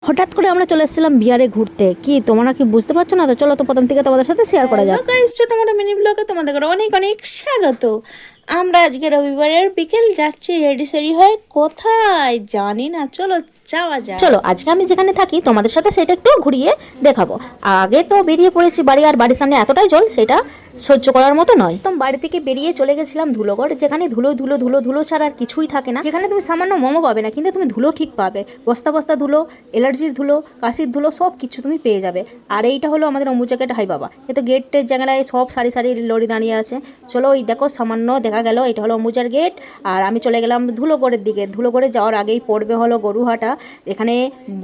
হঠাৎ করে আমরা চলে এসেছিলাম বিহারে ঘুরতে। কি তোমরা কি বুঝতে পারছো না? তো চলো তো প্রথম থেকে তোমাদের সাথে শেয়ার করা যাক। গাইস, ছোট মোটো মিনি ব্লগে তোমাদের অনেক অনেক স্বাগত। আমরা আজকে রবিবারের বিকেল যাচ্ছি রেডি সেডি হয়ে, কোথায় জানি না, চলো যাওয়া যাক। চলো আজকে আমি যেখানে থাকি তোমাদের সাথে সেটা একটু ঘুরিয়ে দেখাবো। আগে তো বেরিয়ে পড়েছি বাড়ি, আর বাড়ির সামনে এতটাই জল সেটা সহ্য করার মতো নয়। তো বাড়ি থেকে বেরিয়ে চলে গেছিলাম ধুলোগড়, যেখানে ধুলো ধুলো ধুলো ধুলো ছাড়া আর কিছুই থাকে না। যেখানে তুমি সামান্য মোমো পাবে না, কিন্তু তুমি ধুলো ঠিক পাবে। বস্তা বস্তা ধুলো, এলার্জির ধুলো, কাশির ধুলো, সব কিছু তুমি পেয়ে যাবে। আর এইটা হলো আমাদের অম্বুজা গেট। হাই বাবা, এ তো গেটের জায়গায় সব সারি সারি লরি দাঁড়িয়ে আছে। চলো ওই দেখো সামান্য দেখা গেল এটা হলো অম্বুজার গেট। আর আমি চলে গেলাম ধুলোগড়ের দিকে। ধুলোগড়ে যাওয়ার আগেই পড়বে হলো গরুহাটা। এখানে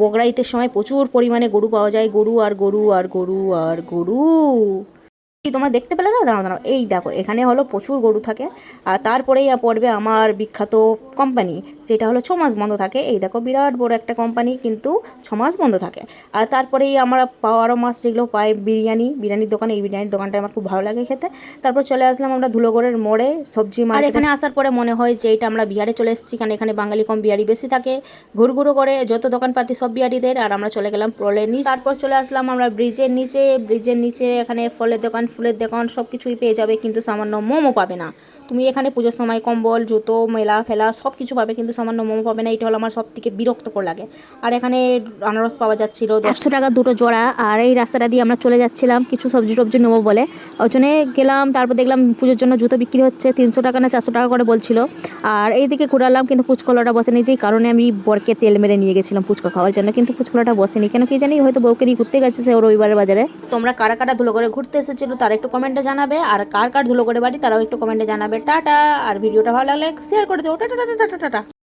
বকরা ঈদের সময় প্রচুর পরিমাণে গরু পাওয়া যায়। গরু আর গরু আর গরু আর গরু। কি তোমরা দেখতে পেলে না? দাঁড়াও দাঁড়াও, এই দেখো এখানে হলো প্রচুর গরু থাকে। আর তারপরেই পড়বে আমার বিখ্যাত কোম্পানি, যেটা হলো 6 মাস বন্ধ থাকে। এই দেখো বিরাট বড় একটা কোম্পানি, কিন্তু 6 মাস বন্ধ থাকে। আর তারপরেই আমরা 12 মাস যেগুলো পাই বিরিয়ানির দোকানে। এই বিরিয়ানির দোকানটা আমার খুব ভালো লাগে খেতে। তারপর চলে আসলাম আমরা ধুলোগড়ের মোড়ে সবজি মার্কেট। আর এখানে আসার পরে মনে হয় যে এটা আমরা বিহারে চলে এসেছি, কারণ এখানে বাঙালি কম বিহারি বেশি থাকে। ঘুরঘুরো করে যত দোকানপাতি সব বিহারিদের। আর আমরা চলে গেলাম পোলের নিচে। তারপর চলে আসলাম আমরা ব্রিজের নিচে এখানে ফলের দোকান, ফুলের দোকান, সব কিছুই পেয়ে যাবে, কিন্তু সামান্য মোমো পাবে না। তুমি এখানে পুজোর সময় কম্বল, জুতো, মেলা ফেলা সব কিছু পাবে, কিন্তু সামান্য মোমো পাবে না। এটা হলো আমার সব থেকে বিরক্তকর লাগে। আর এখানে আনারস পাওয়া যাচ্ছিল 100 টাকা দুটো জোড়া। আর এই রাস্তাটা দিয়ে আমরা চলে যাচ্ছিলাম কিছু সবজি টবজি নেবো বলে। ওই জন্য গেলাম। তারপর দেখলাম পুজোর জন্য জুতো বিক্রি হচ্ছে 300 টাকা না 400 টাকা করে বলছিল। আর এইদিকে ঘুরালাম, কিন্তু ফুচকলাটা বসেনি। যেই কারণে আমি বরকে তেল মেরে নিয়ে গেছিলাম ফুচকা খাওয়ার জন্য, কিন্তু ফুচকলাটা বসেনি কেন কি জানি, হয়তো বউকে নিয়ে ঘুরতে গেছে সে রবিবারের বাজারে। তোমরা কারা কারা ধুলোগড়ে ঘুরতে এসেছিল তারা একটু কমেন্টে জানাবে, আর কার কার ধুলোগড়ে বাড়ি তারাও একটু কমেন্টে জানাবে। টাটা। আর ভিডিওটা ভালো লাগলে শেয়ার করে দিও। Tata tata tata tata.